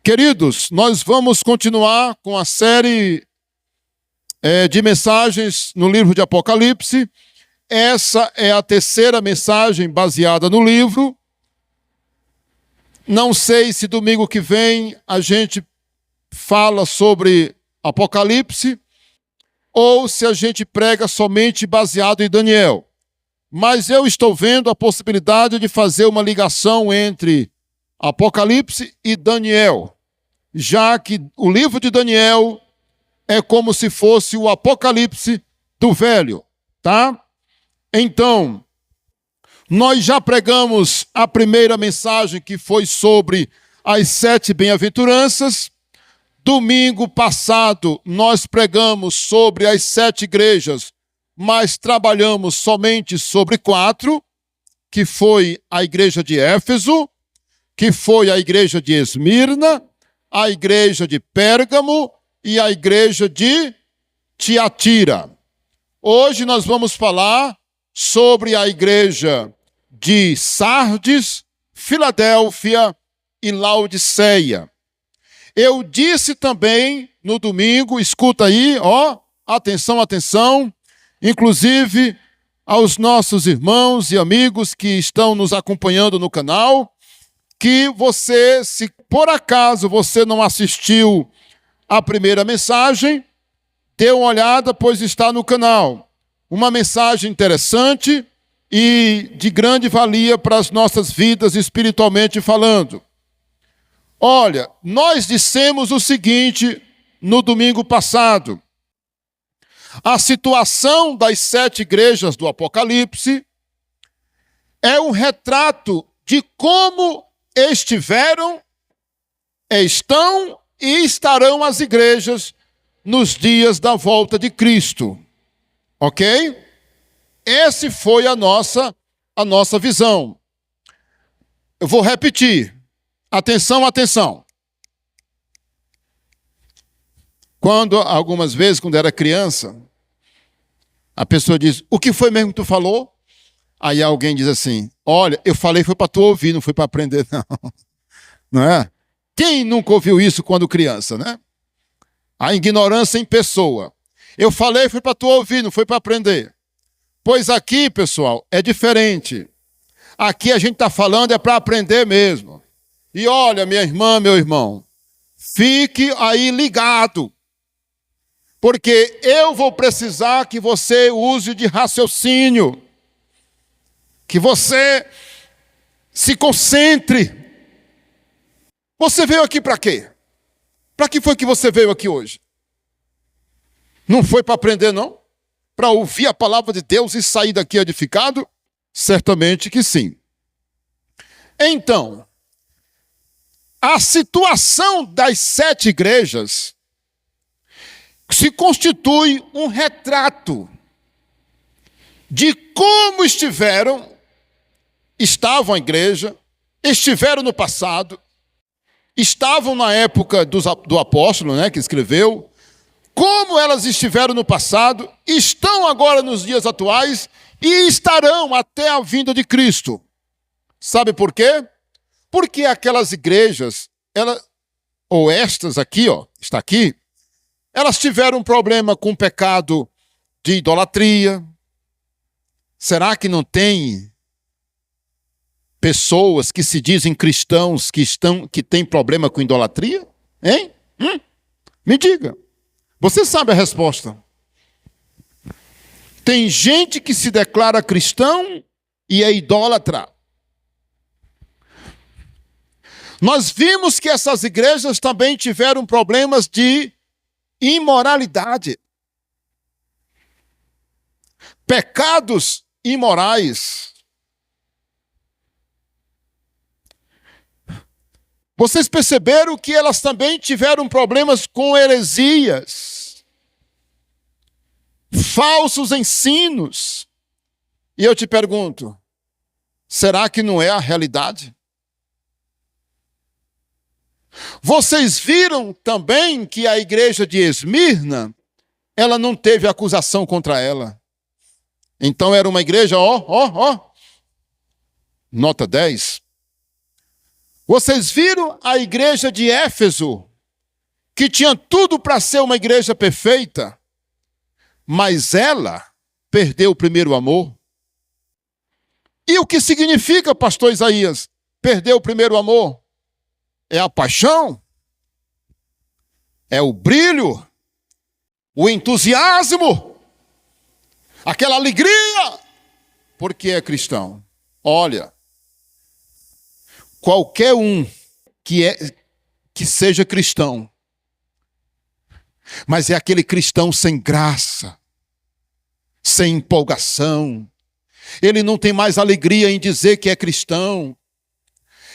Queridos, nós vamos continuar com a série de mensagens no livro de Apocalipse. Essa é a terceira mensagem baseada no livro. Não sei se domingo que vem a gente fala sobre Apocalipse ou se a gente prega somente baseado em Daniel. Mas eu estou vendo a possibilidade de fazer uma ligação entre Apocalipse e Daniel, já que o livro de Daniel é como se fosse o Apocalipse do Velho, tá? Então, nós já pregamos a primeira mensagem, que foi sobre as 7 bem-aventuranças. Domingo passado, nós pregamos sobre as 7 igrejas, mas trabalhamos somente sobre 4, que foi a igreja de Éfeso, que foi a igreja de Esmirna, a igreja de Pérgamo e a igreja de Tiatira. Hoje nós vamos falar sobre a igreja de Sardes, Filadélfia e Laodiceia. Eu disse também no domingo, escuta aí, atenção, atenção, inclusive aos nossos irmãos e amigos que estão nos acompanhando no canal, que você, se por acaso você não assistiu a primeira mensagem, dê uma olhada, pois está no canal. Uma mensagem interessante e de grande valia para as nossas vidas espiritualmente falando. Olha, nós dissemos o seguinte no domingo passado. A situação das 7 igrejas do Apocalipse é um retrato de como estiveram, estão e estarão as igrejas nos dias da volta de Cristo. Ok? Essa foi a nossa visão. Eu vou repetir. Atenção, atenção. Algumas vezes, quando era criança, a pessoa diz, o que foi mesmo que tu falou? Aí alguém diz assim, olha, eu falei foi para tu ouvir, não foi para aprender, não. Não é? Quem nunca ouviu isso quando criança, né? A ignorância em pessoa. Eu falei foi para tu ouvir, não foi para aprender. Pois aqui, pessoal, é diferente. Aqui a gente está falando é para aprender mesmo. E olha, minha irmã, meu irmão, fique aí ligado. Porque eu vou precisar que você use de raciocínio. Que você se concentre. Você veio aqui para quê? Para que foi que você veio aqui hoje? Não foi para aprender, não? Para ouvir a palavra de Deus e sair daqui edificado? Certamente que sim. Então, a situação das 7 igrejas se constitui um retrato de como estavam a igreja, estiveram no passado, estavam na época do apóstolo, né, que escreveu, como elas estiveram no passado, estão agora nos dias atuais e estarão até a vinda de Cristo. Sabe por quê? Porque aquelas igrejas, estas aqui, está aqui, elas tiveram um problema com o pecado de idolatria. Será que não tem pessoas que se dizem cristãos que têm problema com idolatria? Hein? Me diga. Você sabe a resposta. Tem gente que se declara cristão e é idólatra. Nós vimos que essas igrejas também tiveram problemas de imoralidade. Pecados imorais. Vocês perceberam que elas também tiveram problemas com heresias, falsos ensinos. E eu te pergunto, será que não é a realidade? Vocês viram também que a igreja de Esmirna, ela não teve acusação contra ela. Então era uma igreja, nota 10. Vocês viram a igreja de Éfeso, que tinha tudo para ser uma igreja perfeita, mas ela perdeu o primeiro amor? E o que significa, pastor Isaías, perder o primeiro amor? É a paixão? É o brilho? O entusiasmo? Aquela alegria? Porque é cristão. Olha, qualquer um que seja cristão, mas é aquele cristão sem graça, sem empolgação. Ele não tem mais alegria em dizer que é cristão.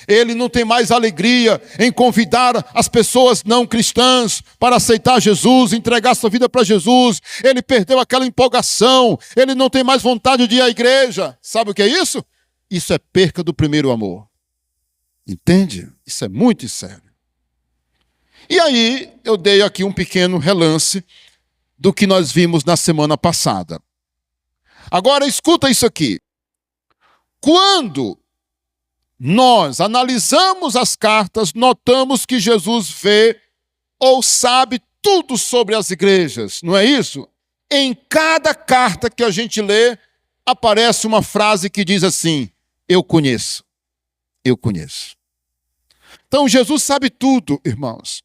Ele não tem mais alegria em convidar as pessoas não cristãs para aceitar Jesus, entregar sua vida para Jesus. Ele perdeu aquela empolgação. Ele não tem mais vontade de ir à igreja. Sabe o que é isso? Isso é perca do primeiro amor. Entende? Isso é muito sério. E aí, eu dei aqui um pequeno relance do que nós vimos na semana passada. Agora, escuta isso aqui. Quando nós analisamos as cartas, notamos que Jesus vê ou sabe tudo sobre as igrejas, não é isso? Em cada carta que a gente lê, aparece uma frase que diz assim: eu conheço, eu conheço. Então, Jesus sabe tudo, irmãos.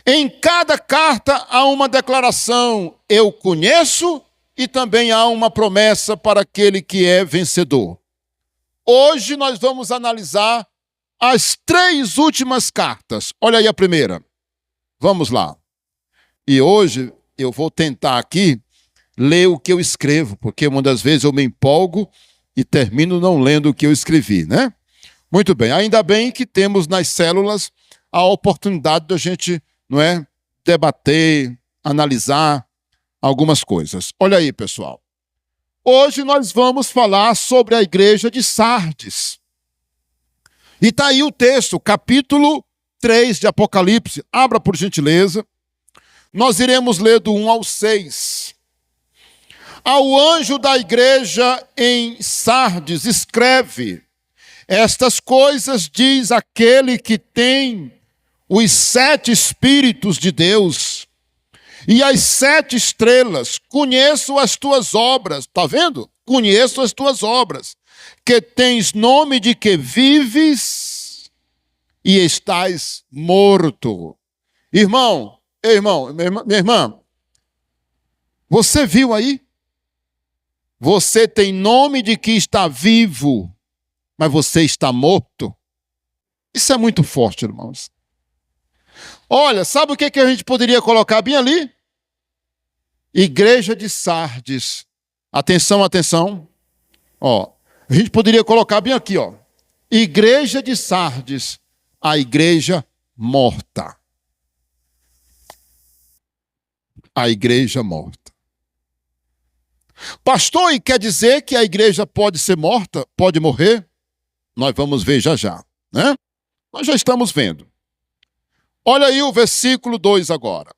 Em cada carta há uma declaração, eu conheço, e também há uma promessa para aquele que é vencedor. Hoje nós vamos analisar as 3 últimas cartas. Olha aí a primeira. Vamos lá. E hoje eu vou tentar aqui ler o que eu escrevo, porque uma das vezes eu me empolgo e termino não lendo o que eu escrevi, né? Muito bem. Ainda bem que temos nas células a oportunidade da gente, não é, debater, analisar algumas coisas. Olha aí, pessoal. Hoje nós vamos falar sobre a igreja de Sardes. E está aí o texto, capítulo 3 de Apocalipse. Abra por gentileza. Nós iremos ler do 1 ao 6. Ao anjo da igreja em Sardes, escreve: estas coisas diz aquele que tem os 7 Espíritos de Deus e as 7 estrelas. Conheço as tuas obras. Está vendo? Conheço as tuas obras. Que tens nome de que vives e estás morto. Irmão, minha irmã, você viu aí? Você tem nome de que está vivo, mas você está morto. Isso é muito forte, irmãos. Olha, sabe o que a gente poderia colocar bem ali? Igreja de Sardes. Atenção, atenção. Ó, a gente poderia colocar bem aqui, ó. Igreja de Sardes, a igreja morta. A igreja morta. Pastor, e quer dizer que a igreja pode ser morta? Pode morrer? Nós vamos ver já já, né? Nós já estamos vendo. Olha aí o versículo 2 agora.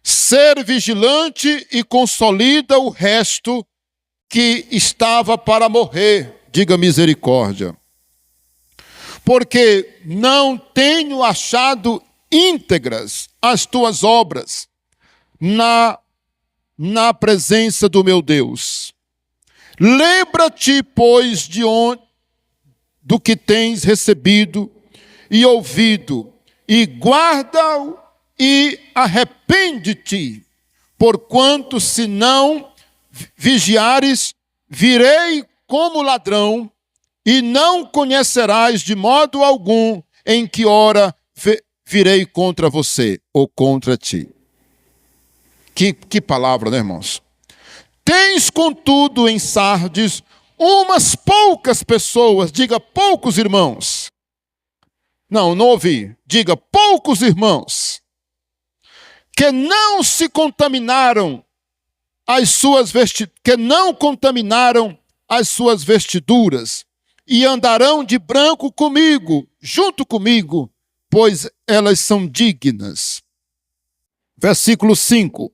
Ser vigilante e consolida o resto que estava para morrer. Diga misericórdia. Porque não tenho achado íntegras as tuas obras na presença do meu Deus. Lembra-te, pois, do que tens recebido e ouvido, e guarda-o e arrepende-te, porquanto se não vigiares, virei como ladrão, e não conhecerás de modo algum em que hora virei contra você ou contra ti. Que palavra, né, irmãos? Tens, contudo, em Sardes, umas poucas pessoas, diga poucos irmãos. Não ouvi. Diga poucos irmãos que não se contaminaram que não contaminaram as suas vestiduras e andarão de branco comigo, junto comigo, pois elas são dignas. Versículo 5.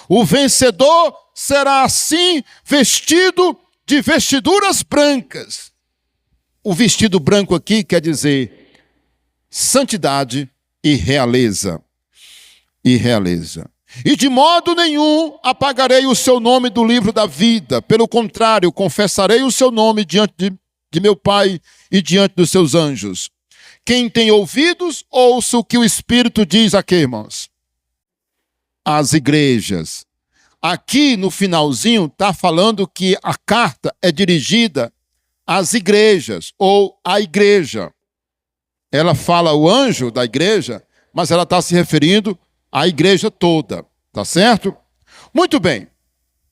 O vencedor será assim vestido de vestiduras brancas. o vestido branco aqui quer dizer santidade e realeza. E realeza. E de modo nenhum apagarei o seu nome do livro da vida. Pelo contrário, confessarei o seu nome diante de meu Pai e diante dos seus anjos. Quem tem ouvidos, ouça o que o Espírito diz aqui, irmãos. Às igrejas. Aqui no finalzinho está falando que a carta é dirigida às igrejas ou à igreja. Ela fala o anjo da igreja, mas ela está se referindo à igreja toda, tá certo? Muito bem.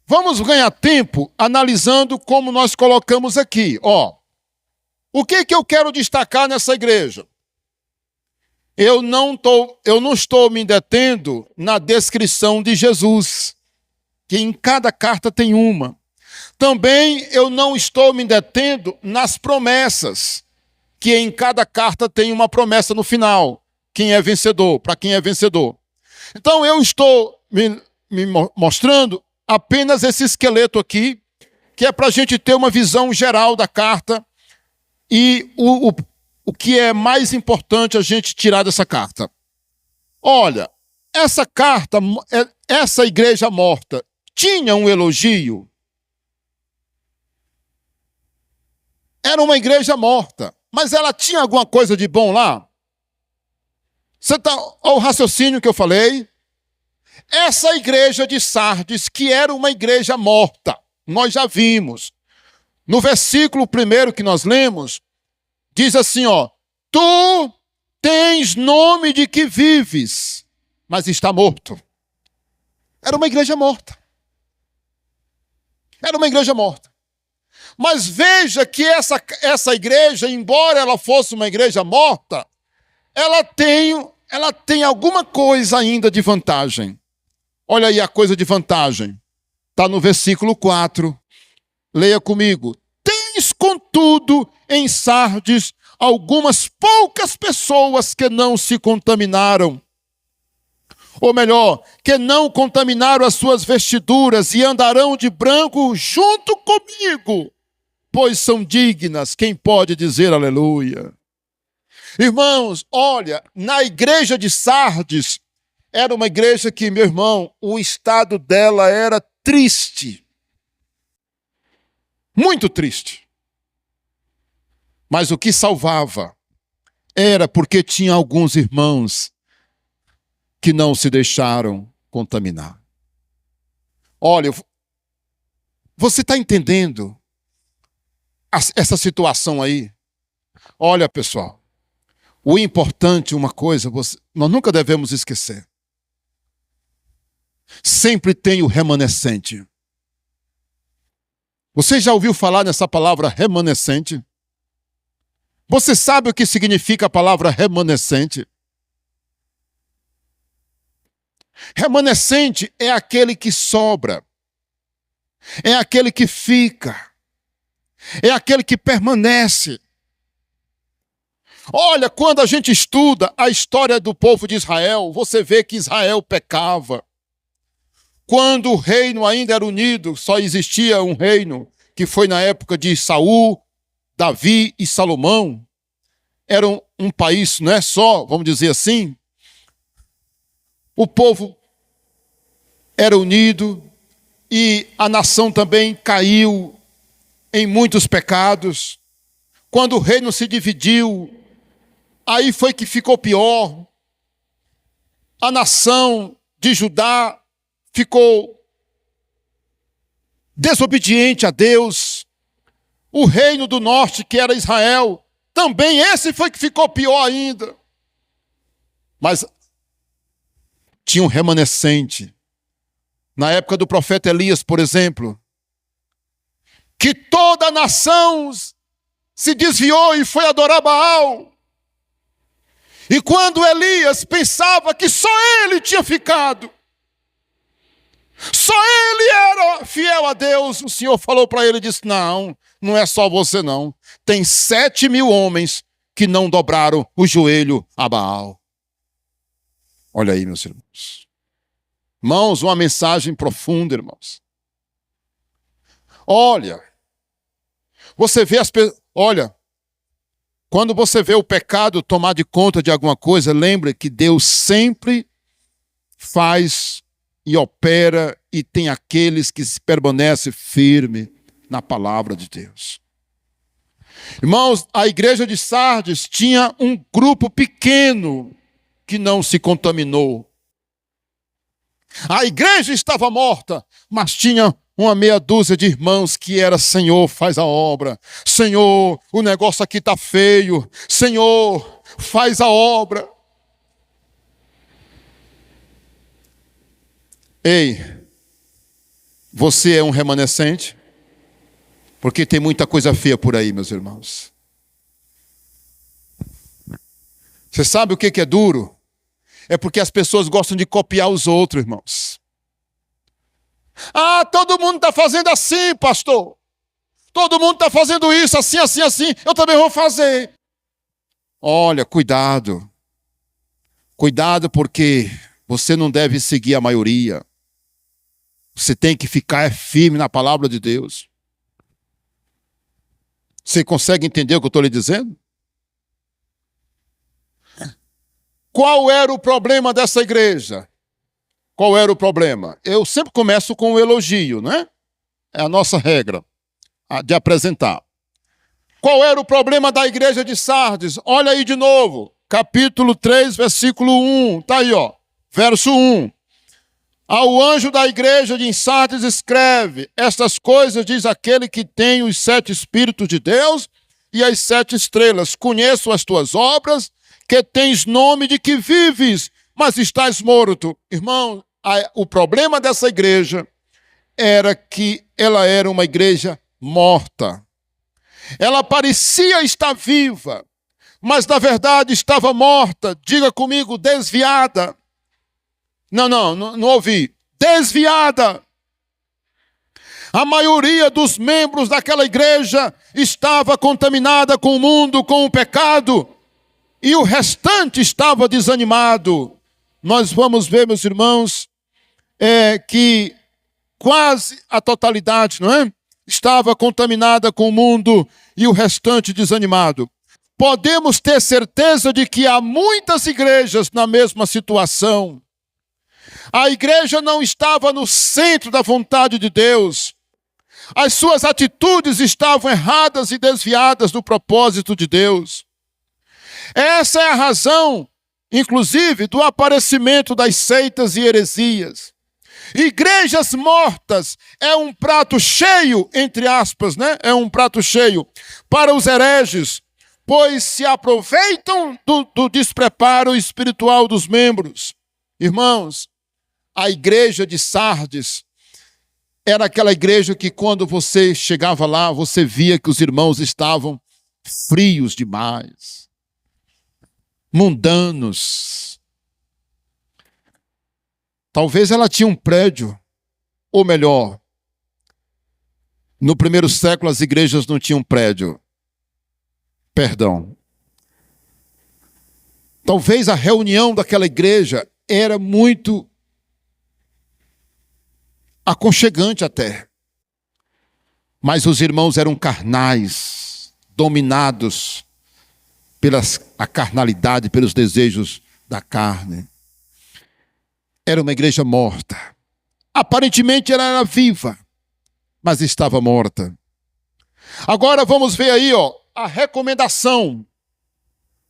Vamos ganhar tempo analisando como nós colocamos aqui. O que eu quero destacar nessa igreja? Eu não estou me detendo na descrição de Jesus, que em cada carta tem uma. Também eu não estou me detendo nas promessas, que em cada carta tem uma promessa no final. Quem é vencedor, para quem é vencedor. Então eu estou me mostrando apenas esse esqueleto aqui, que é para a gente ter uma visão geral da carta e o que é mais importante a gente tirar dessa carta. Olha, essa carta, essa igreja morta, tinha um elogio? Era uma igreja morta, mas ela tinha alguma coisa de bom lá? Olha o raciocínio que eu falei. Essa igreja de Sardes, que era uma igreja morta, nós já vimos. No versículo 1 que nós lemos, diz assim, tu tens nome de que vives, mas está morto. Era uma igreja morta. Era uma igreja morta. Mas veja que essa igreja, embora ela fosse uma igreja morta, ela tem alguma coisa ainda de vantagem. Olha aí a coisa de vantagem. Está no versículo 4. Leia comigo. Tens, contudo, em Sardes, algumas poucas pessoas que não se contaminaram. Ou melhor, que não contaminaram as suas vestiduras e andarão de branco junto comigo, pois são dignas. Quem pode dizer aleluia? Irmãos, olha, na igreja de Sardes, era uma igreja que, meu irmão, o estado dela era triste. Muito triste. Mas o que salvava era porque tinha alguns irmãos que não se deixaram contaminar. Olha, você está entendendo essa situação aí? Olha, pessoal, o importante, uma coisa, nós nunca devemos esquecer. Sempre tem o remanescente. Você já ouviu falar nessa palavra remanescente? Você sabe o que significa a palavra remanescente? Remanescente é aquele que sobra, é aquele que fica, é aquele que permanece. Olha, quando a gente estuda a história do povo de Israel, você vê que Israel pecava. Quando o reino ainda era unido, só existia um reino, que foi na época de Saul, Davi e Salomão. Era um país, não é só, vamos dizer assim. O povo era unido e a nação também caiu em muitos pecados. Quando o reino se dividiu, aí foi que ficou pior. A nação de Judá ficou desobediente a Deus. O reino do norte, que era Israel, também esse foi que ficou pior ainda. Mas tinha um remanescente. Na época do profeta Elias, por exemplo, que toda a nação se desviou e foi adorar Baal. E quando Elias pensava que só ele tinha ficado, só ele era fiel a Deus, o Senhor falou para ele e disse, não é só você não. Tem 7.000 homens que não dobraram o joelho a Baal. Olha aí, meus irmãos. Irmãos, uma mensagem profunda, irmãos. Olha, você vê olha, Quando você vê o pecado tomar de conta de alguma coisa, lembre que Deus sempre faz e opera e tem aqueles que permanecem firmes na palavra de Deus. Irmãos, a igreja de Sardes tinha um grupo pequeno que não se contaminou. A igreja estava morta, mas tinha uma meia dúzia de irmãos que era: Senhor, faz a obra. Senhor, o negócio aqui está feio. Senhor, faz a obra. Ei, você é um remanescente? Porque tem muita coisa feia por aí, meus irmãos. Você sabe o que é duro? É porque as pessoas gostam de copiar os outros, irmãos. Ah, todo mundo está fazendo assim, pastor. Todo mundo está fazendo isso, assim, assim, assim. Eu também vou fazer. Olha, cuidado. Cuidado, porque você não deve seguir a maioria. Você tem que ficar firme na palavra de Deus. Você consegue entender o que eu estou lhe dizendo? Qual era o problema dessa igreja? Qual era o problema? Eu sempre começo com o elogio, né? É a nossa regra de apresentar. Qual era o problema da igreja de Sardes? Olha aí de novo, capítulo 3, versículo 1. Está aí, ó, verso 1. Ao anjo da igreja de Sardes escreve: estas coisas diz aquele que tem os 7 Espíritos de Deus e as 7 estrelas. Conheço as tuas obras, que tens nome de que vives, mas estás morto. Irmão, o problema dessa igreja era que ela era uma igreja morta. Ela parecia estar viva, mas na verdade estava morta. Diga comigo, desviada. Não ouvi. Desviada. A maioria dos membros daquela igreja estava contaminada com o mundo, com o pecado, e o restante estava desanimado. Nós vamos ver, meus irmãos, que quase a totalidade, não é? Estava contaminada com o mundo e o restante desanimado. Podemos ter certeza de que há muitas igrejas na mesma situação. A igreja não estava no centro da vontade de Deus. As suas atitudes estavam erradas e desviadas do propósito de Deus. Essa é a razão, inclusive, do aparecimento das seitas e heresias. Igrejas mortas é um prato cheio, entre aspas, né? É um prato cheio para os hereges, pois se aproveitam do despreparo espiritual dos membros. Irmãos, a igreja de Sardes era aquela igreja que quando você chegava lá, você via que os irmãos estavam frios demais, mundanos. Talvez ela tinha um prédio, ou melhor, no primeiro século as igrejas não tinham prédio. Perdão. Talvez a reunião daquela igreja era muito aconchegante até. Mas os irmãos eram carnais, dominados pela a carnalidade, pelos desejos da carne. Era uma igreja morta. Aparentemente ela era viva, mas estava morta. Agora vamos ver aí, ó, a recomendação.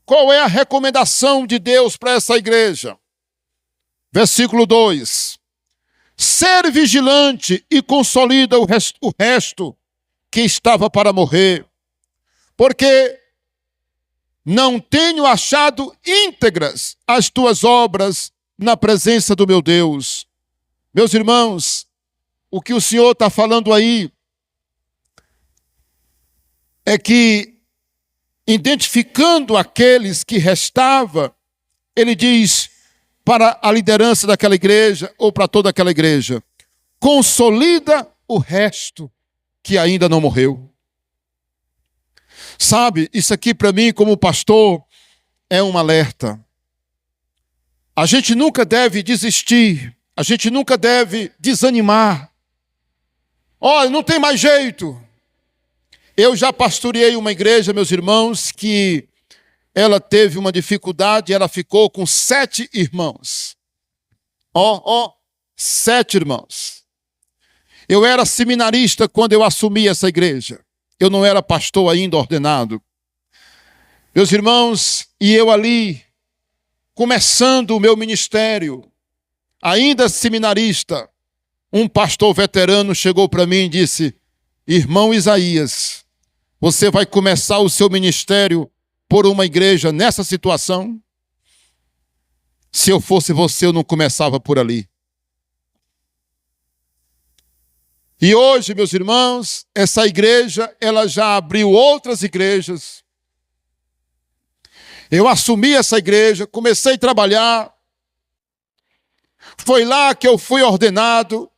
Qual é a recomendação de Deus para essa igreja? Versículo 2. Ser vigilante e consolida o resto que estava para morrer, porque não tenho achado íntegras as tuas obras na presença do meu Deus. Meus irmãos, o que o Senhor está falando aí é que, identificando aqueles que restavam, ele diz para a liderança daquela igreja, ou para toda aquela igreja: consolida o resto que ainda não morreu. Sabe, isso aqui para mim, como pastor, é um alerta. A gente nunca deve desistir, a gente nunca deve desanimar. Olha, não tem mais jeito. Eu já pastoreei uma igreja, meus irmãos, que ela teve uma dificuldade, ela ficou com 7 irmãos. 7 irmãos. Eu era seminarista quando eu assumi essa igreja. Eu não era pastor ainda ordenado. Meus irmãos, e eu ali, começando o meu ministério, ainda seminarista, um pastor veterano chegou para mim e disse: irmão Isaías, você vai começar o seu ministério por uma igreja nessa situação? Se eu fosse você, eu não começava por ali. E hoje, meus irmãos, essa igreja, ela já abriu outras igrejas. Eu assumi essa igreja, comecei a trabalhar. Foi lá que eu fui ordenado.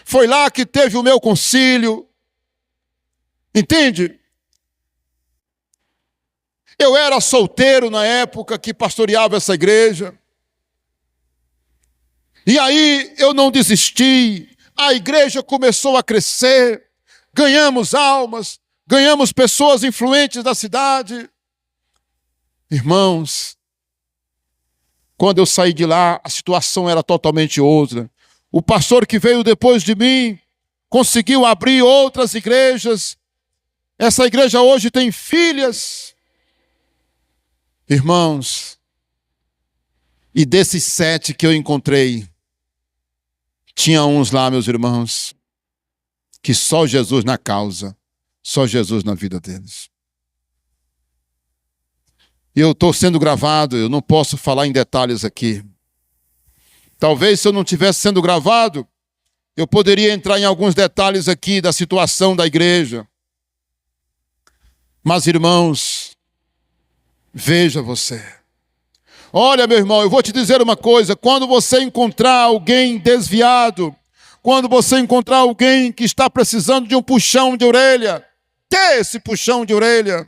Foi lá que teve o meu concílio. Entende? Eu era solteiro na época que pastoreava essa igreja. E aí eu não desisti. A igreja começou a crescer. Ganhamos almas. Ganhamos pessoas influentes da cidade. Irmãos, quando eu saí de lá, a situação era totalmente outra. O pastor que veio depois de mim conseguiu abrir outras igrejas. Essa igreja hoje tem filhas. Irmãos, e desses 7 que eu encontrei, tinha uns lá, meus irmãos, que só Jesus na causa, só Jesus na vida deles. Eu estou sendo gravado, eu não posso falar em detalhes aqui. Talvez se eu não estivesse sendo gravado, eu poderia entrar em alguns detalhes aqui da situação da igreja. Mas, irmãos, veja você. Olha, meu irmão, eu vou te dizer uma coisa. Quando você encontrar alguém desviado, quando você encontrar alguém que está precisando de um puxão de orelha, dê esse puxão de orelha.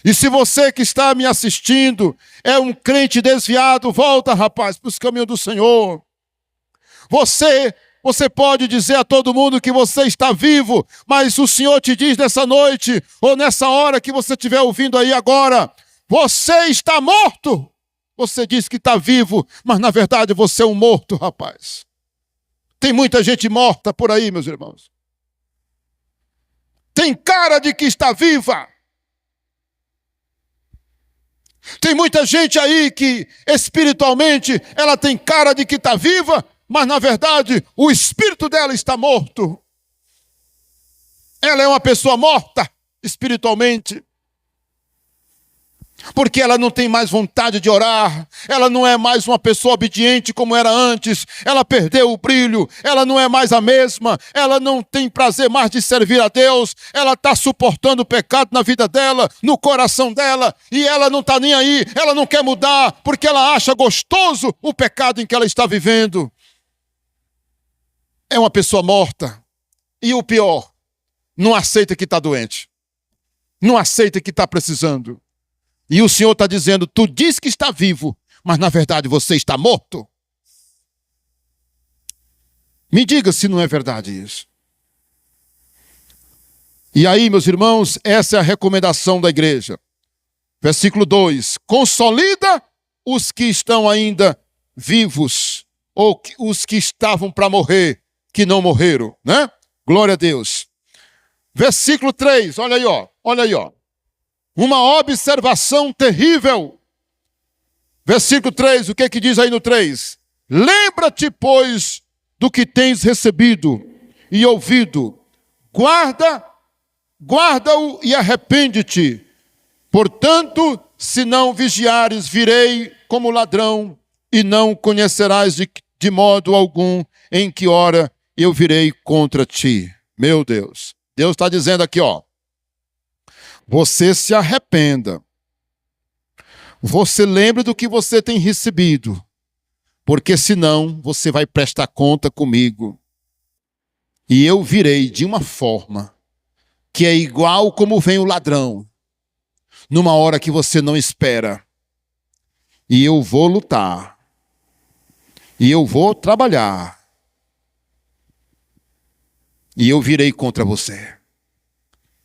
E se você que está me assistindo é um crente desviado, volta, rapaz, para os caminhos do Senhor. Você pode dizer a todo mundo que você está vivo, mas o Senhor te diz nessa noite, ou nessa hora que você estiver ouvindo aí agora, você está morto. Você diz que está vivo, mas na verdade você é um morto, rapaz. Tem muita gente morta por aí, meus irmãos. Tem cara de que está viva. Tem muita gente aí que espiritualmente ela tem cara de que está viva, mas na verdade o espírito dela está morto. Ela é uma pessoa morta espiritualmente. Porque ela não tem mais vontade de orar, ela não é mais uma pessoa obediente como era antes, ela perdeu o brilho, ela não é mais a mesma, ela não tem prazer mais de servir a Deus, ela está suportando o pecado na vida dela, no coração dela, e ela não está nem aí, ela não quer mudar, porque ela acha gostoso o pecado em que ela está vivendo. É uma pessoa morta, e o pior, não aceita que está doente, não aceita que está precisando. E o Senhor está dizendo, tu diz que está vivo, mas na verdade você está morto. Me diga se não é verdade isso. E aí, meus irmãos, essa é a recomendação da igreja. Versículo 2, consolida os que estão ainda vivos, ou os que estavam para morrer, que não morreram, né? Glória a Deus. Versículo 3, olha aí, ó. Uma observação terrível. Versículo 3, o que diz aí no 3? Lembra-te, pois, do que tens recebido e ouvido. Guarda-o e arrepende-te. Portanto, se não vigiares, virei como ladrão e não conhecerás de modo algum em que hora eu virei contra ti. Meu Deus. Deus está dizendo aqui, ó. Você se arrependa. Você lembre do que você tem recebido. Porque senão você vai prestar conta comigo. E eu virei de uma forma que é igual como vem o ladrão. Numa hora que você não espera. E eu vou lutar. E eu vou trabalhar. E eu virei contra você.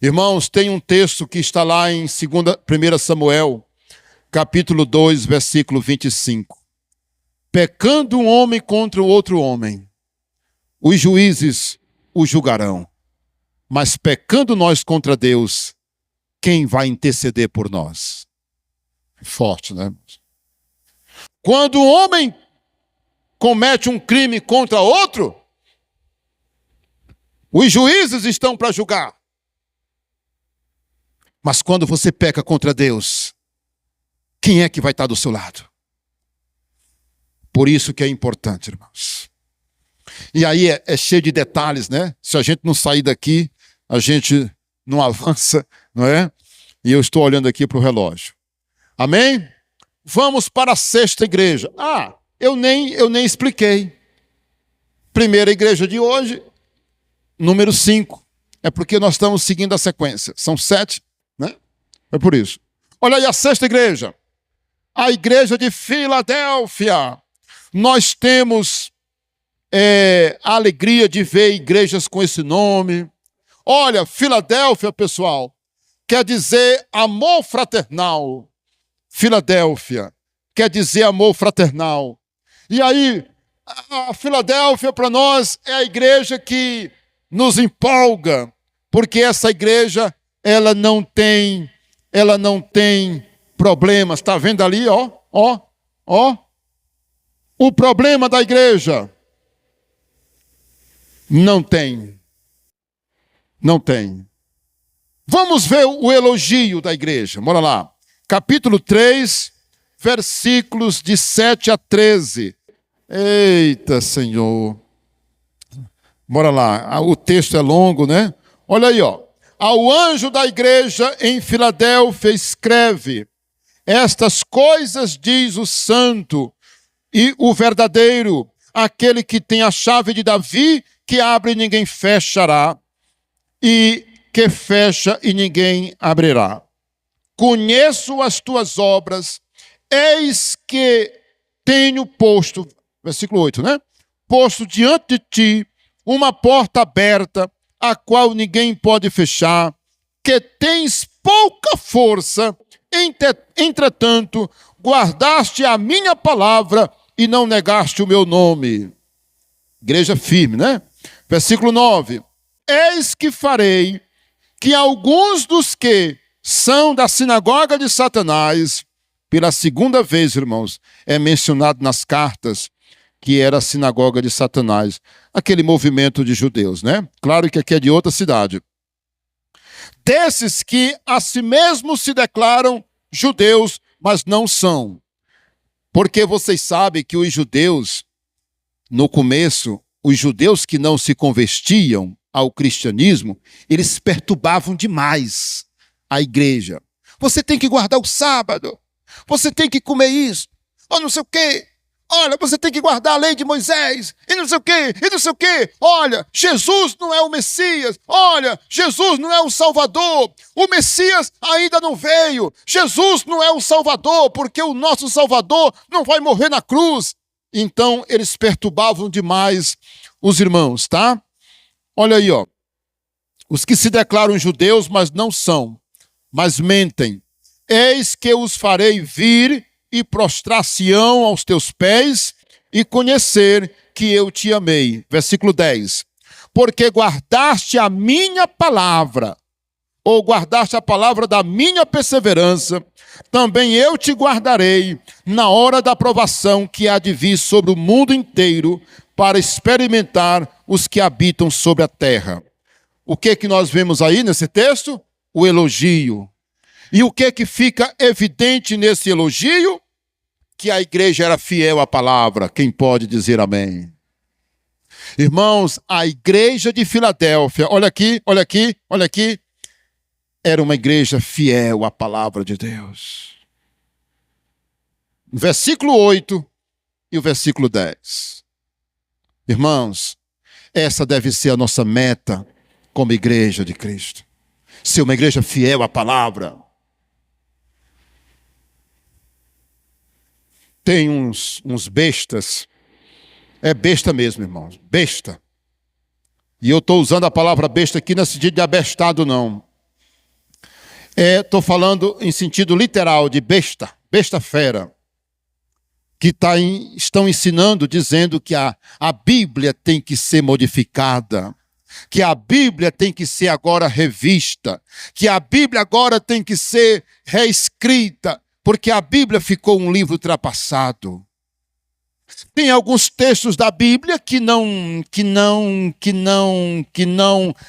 Irmãos, tem um texto que está lá em 1 Samuel, capítulo 2, versículo 25. Pecando um homem contra o outro homem, os juízes o julgarão. Mas pecando nós contra Deus, quem vai interceder por nós? Forte, né? Quando um homem comete um crime contra outro, os juízes estão para julgar. Mas quando você peca contra Deus, quem é que vai estar do seu lado? Por isso que é importante, irmãos. E aí é cheio de detalhes, né? Se a gente não sair daqui, a gente não avança, não é? E eu estou olhando aqui para o relógio. Amém? Vamos para a sexta igreja. Eu nem expliquei. Primeira igreja de hoje, número 5. É porque nós estamos seguindo a sequência. São 7, né? É por isso. Olha aí a sexta igreja. A igreja de Filadélfia. Nós temos a alegria de ver igrejas com esse nome. Olha, Filadélfia, pessoal, quer dizer amor fraternal. Filadélfia quer dizer amor fraternal. E aí, a Filadélfia para nós é a igreja que nos empolga, porque essa igreja, ela não tem problemas. Está vendo ali, ó? O problema da igreja não tem. Vamos ver o elogio da igreja. Bora lá. Capítulo 3, versículos de 7 a 13. Eita, Senhor. Bora lá. O texto é longo, né? Olha aí, ó. Ao anjo da igreja em Filadélfia escreve: estas coisas diz o santo e o verdadeiro, aquele que tem a chave de Davi, que abre e ninguém fechará, e que fecha e ninguém abrirá. Conheço as tuas obras, eis que tenho posto, versículo 8, né? Posto diante de ti uma porta aberta, a qual ninguém pode fechar, que tens pouca força, entretanto, guardaste a minha palavra e não negaste o meu nome. Igreja firme, né? Versículo 9. Eis que farei que alguns dos que são da sinagoga de Satanás, pela segunda vez, irmãos, é mencionado nas cartas que era a sinagoga de Satanás, aquele movimento de judeus, né? Claro que aqui é de outra cidade. Desses que a si mesmos se declaram judeus, mas não são. Porque vocês sabem que os judeus, no começo, os judeus que não se convertiam ao cristianismo, eles perturbavam demais a igreja. Você tem que guardar o sábado, você tem que comer isso, ou não sei o quê. Olha, você tem que guardar a lei de Moisés, e não sei o quê, e não sei o quê. Olha, Jesus não é o Messias. Olha, Jesus não é o Salvador. O Messias ainda não veio. Jesus não é o Salvador, porque o nosso Salvador não vai morrer na cruz. Então, eles perturbavam demais os irmãos, tá? Olha aí, ó. Os que se declaram judeus, mas não são, mas mentem. Eis que os farei vir e prostrar-se-ão aos teus pés e conhecer que eu te amei. Versículo 10. Porque guardaste a minha palavra, ou guardaste a palavra da minha perseverança, também eu te guardarei na hora da provação que há de vir sobre o mundo inteiro para experimentar os que habitam sobre a terra. O que nós vemos aí nesse texto? O elogio. E o que fica evidente nesse elogio? Que a igreja era fiel à palavra. Quem pode dizer amém? Irmãos, a igreja de Filadélfia, olha aqui, era uma igreja fiel à palavra de Deus. Versículo 8 e o versículo 10. Irmãos, essa deve ser a nossa meta como igreja de Cristo. Ser uma igreja fiel à palavra. Tem uns bestas, é besta mesmo, irmãos, besta. E eu estou usando a palavra besta aqui nesse sentido de abestado, não. Estou falando em sentido literal de besta fera, que estão ensinando, dizendo que a Bíblia tem que ser modificada, que a Bíblia tem que ser agora revista, que a Bíblia agora tem que ser reescrita, porque a Bíblia ficou um livro ultrapassado. Tem alguns textos da Bíblia que não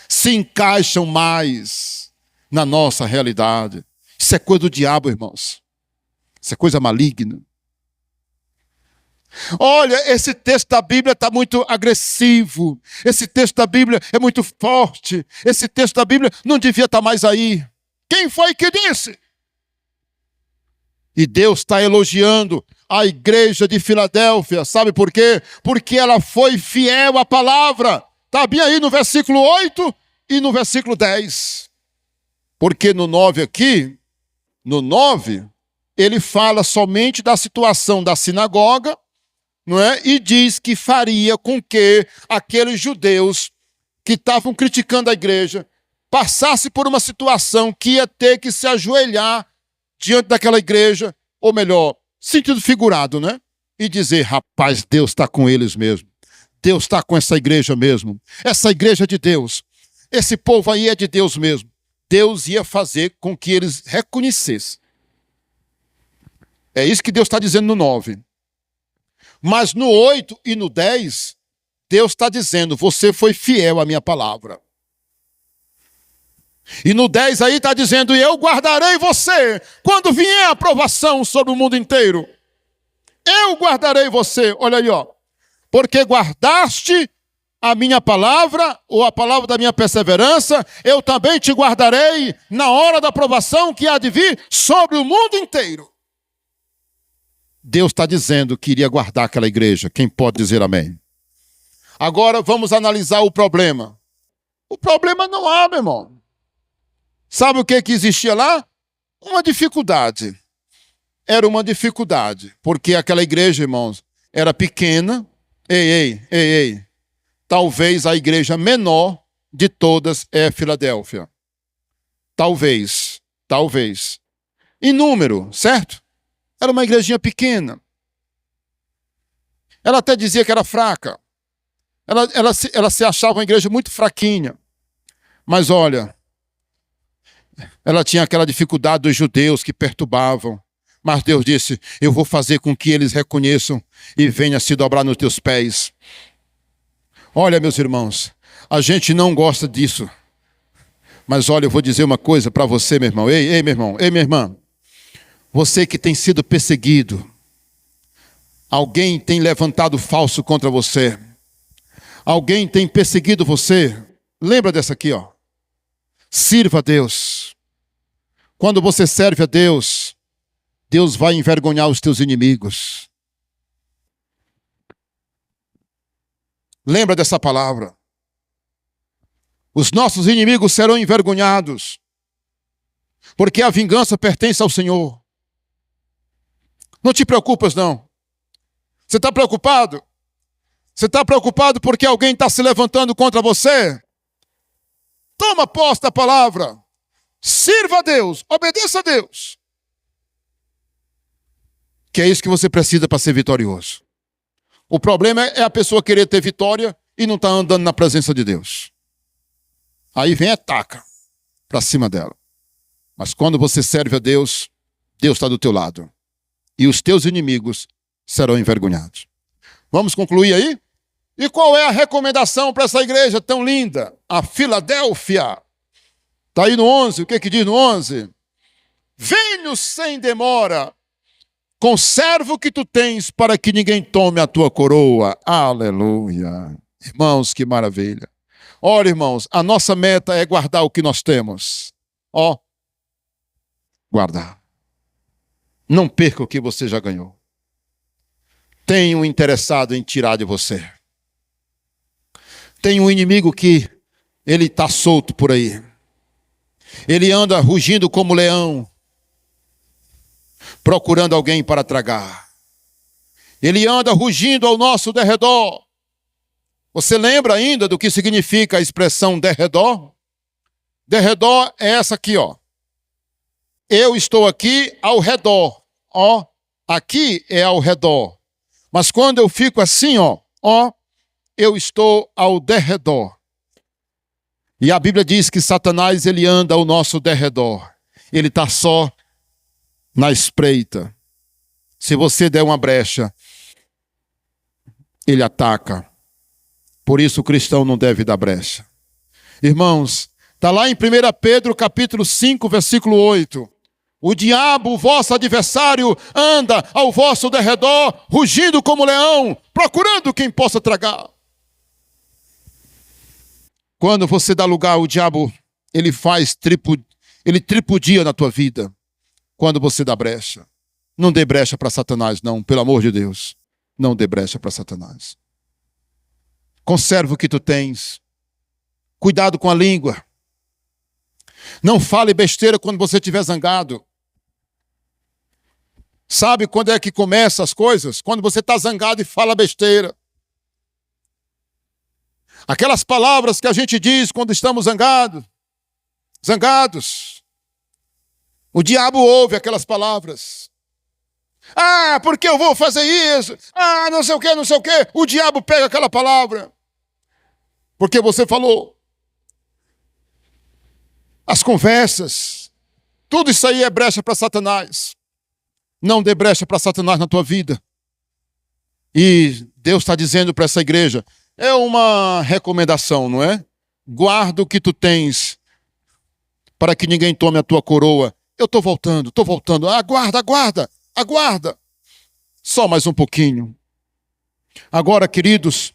se encaixam mais na nossa realidade. Isso é coisa do diabo, irmãos. Isso é coisa maligna. Olha, esse texto da Bíblia está muito agressivo. Esse texto da Bíblia é muito forte. Esse texto da Bíblia não devia estar mais aí. Quem foi que disse? E Deus está elogiando a igreja de Filadélfia. Sabe por quê? Porque ela foi fiel à palavra. Está bem aí no versículo 8 e no versículo 10. Porque no 9 aqui, no 9, ele fala somente da situação da sinagoga, não é? E diz que faria com que aqueles judeus que estavam criticando a igreja passassem por uma situação que ia ter que se ajoelhar diante daquela igreja, ou melhor, sentido figurado, né? E dizer, rapaz, Deus está com eles mesmo. Deus está com essa igreja mesmo. Essa igreja é de Deus. Esse povo aí é de Deus mesmo. Deus ia fazer com que eles reconhecessem. É isso que Deus está dizendo no 9. Mas no 8 e no 10, Deus está dizendo, você foi fiel à minha palavra. E no 10 aí está dizendo, e eu guardarei você quando vier a aprovação sobre o mundo inteiro. Eu guardarei você, olha aí, ó. Porque guardaste a minha palavra, ou a palavra da minha perseverança, eu também te guardarei na hora da aprovação que há de vir sobre o mundo inteiro. Deus está dizendo que iria guardar aquela igreja. Quem pode dizer amém? Agora vamos analisar o problema. O problema não há, meu irmão. Sabe o que existia lá? Uma dificuldade. Era uma dificuldade. Porque aquela igreja, irmãos, era pequena. Ei. Talvez a igreja menor de todas é Filadélfia. Talvez. Em número, certo? Era uma igrejinha pequena. Ela até dizia que era fraca. Ela se achava uma igreja muito fraquinha. Mas olha, ela tinha aquela dificuldade dos judeus que perturbavam. Mas Deus disse, eu vou fazer com que eles reconheçam e venham se dobrar nos teus pés. Olha, meus irmãos, a gente não gosta disso. Mas olha, eu vou dizer uma coisa para você, meu irmão. Ei, meu irmão, ei, minha irmã. Você que tem sido perseguido. Alguém tem levantado falso contra você. Alguém tem perseguido você. Lembra dessa aqui, ó. Sirva a Deus. Quando você serve a Deus, Deus vai envergonhar os teus inimigos. Lembra dessa palavra. Os nossos inimigos serão envergonhados, porque a vingança pertence ao Senhor. Não te preocupas, não. Você está preocupado? Você está preocupado porque alguém está se levantando contra você? Toma posse da palavra. Sirva a Deus. Obedeça a Deus. Que é isso que você precisa para ser vitorioso. O problema é a pessoa querer ter vitória e não está andando na presença de Deus. Aí vem e ataca para cima dela. Mas quando você serve a Deus, Deus está do teu lado. E os teus inimigos serão envergonhados. Vamos concluir aí? E qual é a recomendação para essa igreja tão linda? A Filadélfia. Está aí no 11, o que diz no 11? Venho sem demora, conserva o que tu tens para que ninguém tome a tua coroa. Aleluia. Irmãos, que maravilha. Olha, irmãos, a nossa meta é guardar o que nós temos. Ó, guardar. Não perca o que você já ganhou. Tem um interessado em tirar de você. Tem um inimigo que ele está solto por aí. Ele anda rugindo como leão, procurando alguém para tragar. Ele anda rugindo ao nosso derredor. Você lembra ainda do que significa a expressão derredor? Derredor é essa aqui, ó. eu estou aqui ao redor. Ó, aqui é ao redor. Mas quando eu fico assim, ó, eu estou ao derredor. E a Bíblia diz que Satanás, ele anda ao nosso derredor. Ele está só na espreita. Se você der uma brecha, ele ataca. Por isso o cristão não deve dar brecha. Irmãos, está lá em 1 Pedro capítulo 5, versículo 8. O diabo, o vosso adversário, anda ao vosso derredor, rugindo como leão, procurando quem possa tragar. Quando você dá lugar ao diabo, ele tripudia na tua vida. Quando você dá brecha. Não dê brecha para Satanás, não, pelo amor de Deus. Não dê brecha para Satanás. Conserva o que tu tens. Cuidado com a língua. Não fale besteira quando você estiver zangado. Sabe quando é que começa as coisas? Quando você está zangado e fala besteira. Aquelas palavras que a gente diz quando estamos zangados. O diabo ouve aquelas palavras. Ah, porque eu vou fazer isso? Ah, não sei o que, não sei o que. O diabo pega aquela palavra. Porque você falou. As conversas. Tudo isso aí é brecha para Satanás. Não dê brecha para Satanás na tua vida. E Deus está dizendo para essa igreja, é uma recomendação, não é? Guarda o que tu tens, para que ninguém tome a tua coroa. Eu estou voltando. Aguarda. Só mais um pouquinho. Agora, queridos,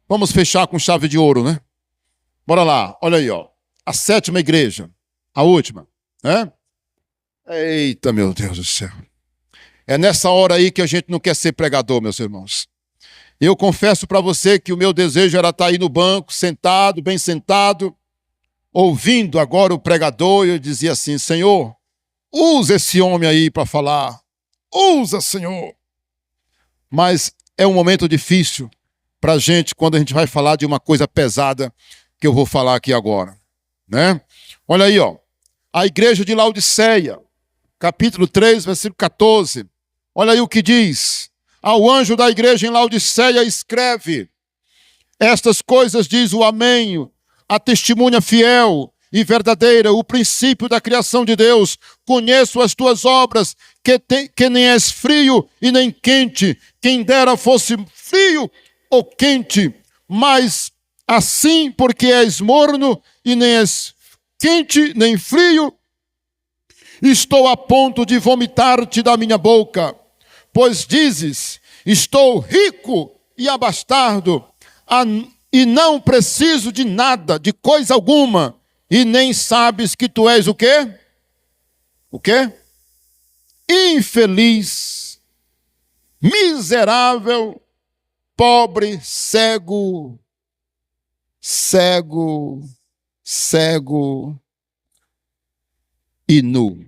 vamos fechar com chave de ouro, né? Bora lá, olha aí, ó. A 7ª igreja, a última, né? Eita, meu Deus do céu. É nessa hora aí que a gente não quer ser pregador, meus irmãos. Eu confesso para você que o meu desejo era estar aí no banco, sentado, bem sentado, ouvindo agora o pregador, e eu dizia assim, Senhor, usa esse homem aí para falar. Usa, Senhor. Mas é um momento difícil para a gente, quando a gente vai falar de uma coisa pesada, que eu vou falar aqui agora, né? Olha aí, ó. A igreja de Laodiceia, capítulo 3, versículo 14. Olha aí o que diz. Ao anjo da igreja em Laodiceia escreve, estas coisas diz o Amém, a testemunha fiel e verdadeira, o princípio da criação de Deus. Conheço as tuas obras, que nem és frio e nem quente. Quem dera fosse frio ou quente, mas assim porque és morno e nem és quente nem frio, estou a ponto de vomitar-te da minha boca. Pois dizes, estou rico e abastardo, e não preciso de nada, de coisa alguma, e nem sabes que tu és o quê? O quê? Infeliz, miserável, pobre, cego e nu.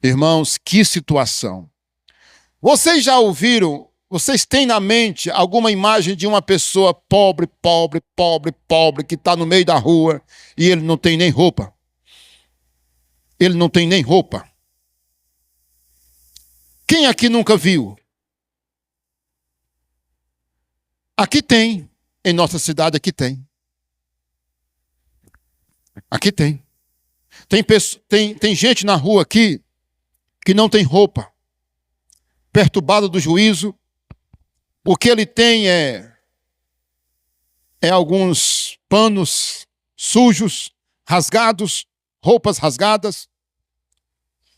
Irmãos, que situação. Vocês já ouviram, vocês têm na mente alguma imagem de uma pessoa pobre, que está no meio da rua e ele não tem nem roupa? Ele não tem nem roupa. Quem aqui nunca viu? Aqui tem, em nossa cidade aqui tem. Aqui tem. Tem gente na rua aqui que não tem roupa, perturbado do juízo. O que ele tem é alguns panos sujos, rasgados, roupas rasgadas.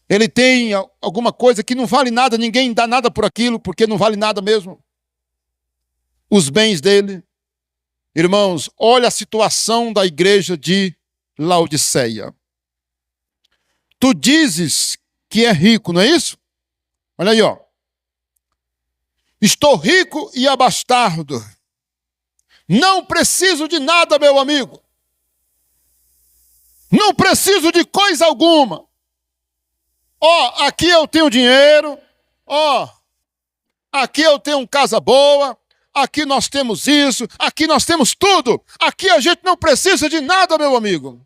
Ele tem alguma coisa que não vale nada, ninguém dá nada por aquilo, porque não vale nada mesmo. Os bens dele. Irmãos, olha a situação da igreja de Laodiceia. Tu dizes que é rico, não é isso? Olha aí, ó. Estou rico e abastardo. Não preciso de nada, meu amigo. Não preciso de coisa alguma. Ó, aqui eu tenho dinheiro. Ó, aqui eu tenho casa boa. Aqui nós temos isso. Aqui nós temos tudo. Aqui a gente não precisa de nada, meu amigo.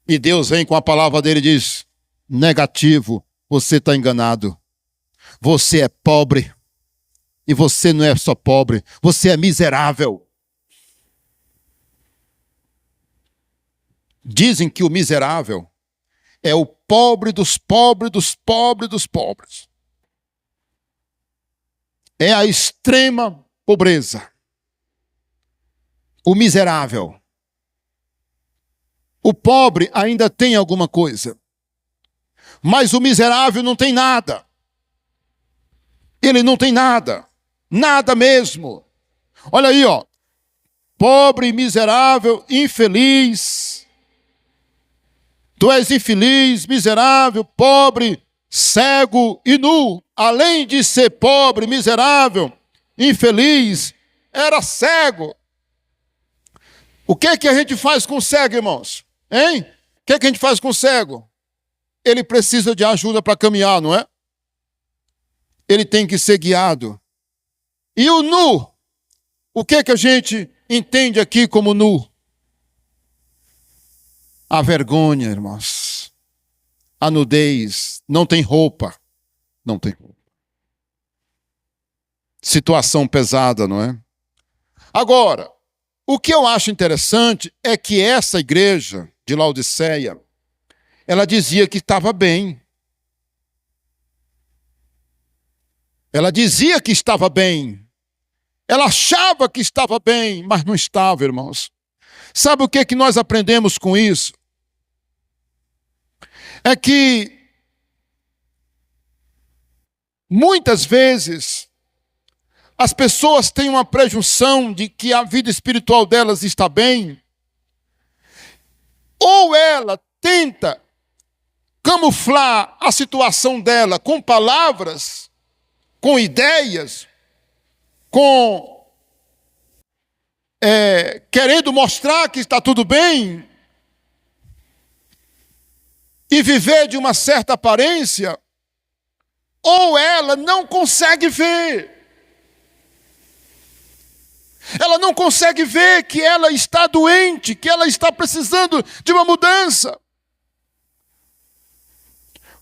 E Deus vem com a palavra dele e diz: negativo, você está enganado. Você é pobre. E você não é só pobre, você é miserável. Dizem que o miserável é o pobre dos pobres, dos pobres, dos pobres. É a extrema pobreza. O miserável. O pobre ainda tem alguma coisa. Mas o miserável não tem nada. Ele não tem nada. Nada mesmo. Olha aí, ó. Pobre, miserável, infeliz. Tu és infeliz, miserável, pobre, cego e nu. Além de ser pobre, miserável, infeliz, era cego. O que é que a gente faz com o cego, irmãos? Hein? O que é que a gente faz com o cego? Ele precisa de ajuda para caminhar, não é? Ele tem que ser guiado. E o nu? O que é que a gente entende aqui como nu? A vergonha, irmãos. A nudez. Não tem roupa. Não tem roupa. Situação pesada, não é? Agora, o que eu acho interessante é que essa igreja de Laodiceia, ela dizia que estava bem. Ela dizia que estava bem. Ela achava que estava bem, mas não estava, irmãos. Sabe o que é que nós aprendemos com isso? É que muitas vezes as pessoas têm uma presunção de que a vida espiritual delas está bem, ou ela tenta camuflar a situação dela com palavras, com ideias, querendo mostrar que está tudo bem e viver de uma certa aparência, ou ela não consegue ver. Ela não consegue ver que ela está doente, que ela está precisando de uma mudança.